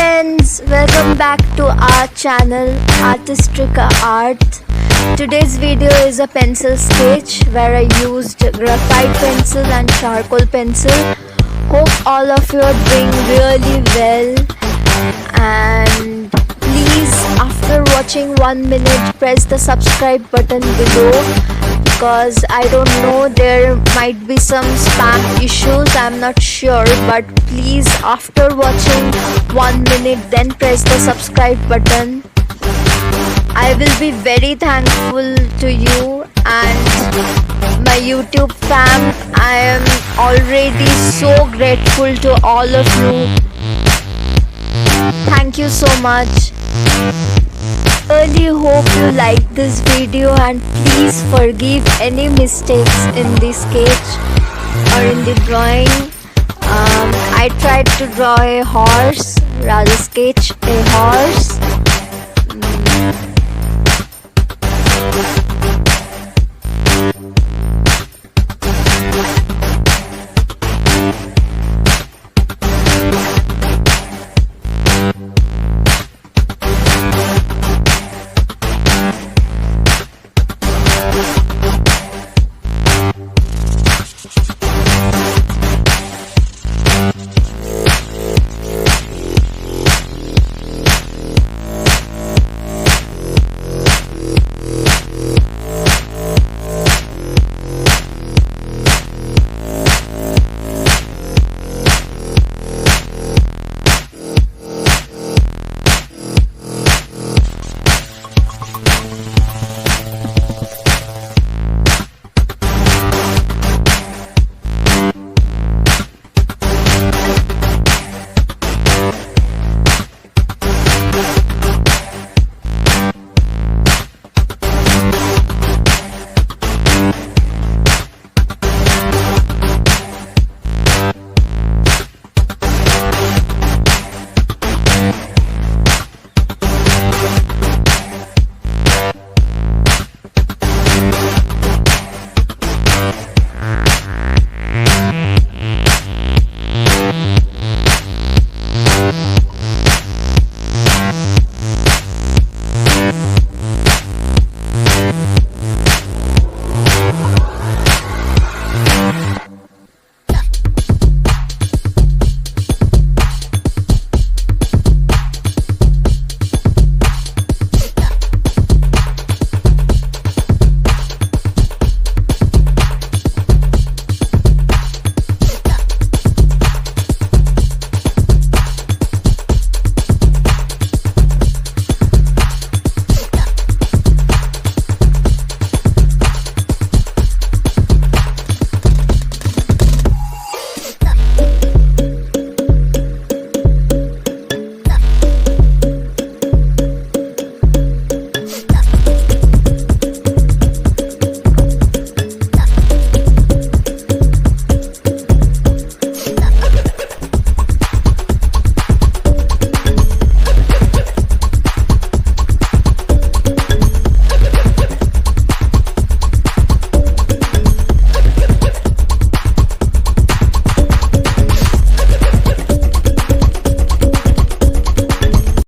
friends, welcome back to our channel Artistrica Art. Today's video is a pencil sketch where I used graphite pencil and charcoal pencil. Hope all of you are doing really well, and please, after watching 1 minute, press the subscribe button below, because I don't know, there might be some spam issues, I'm not sure, but please, after watching 1 minute, then press the subscribe button. I will be very thankful to you and my YouTube fam. I am already so grateful to all of you. Thank you so much. Really hope you like this video, and please forgive any mistakes in the sketch or in the drawing. I tried to draw a horse, rather sketch a horse.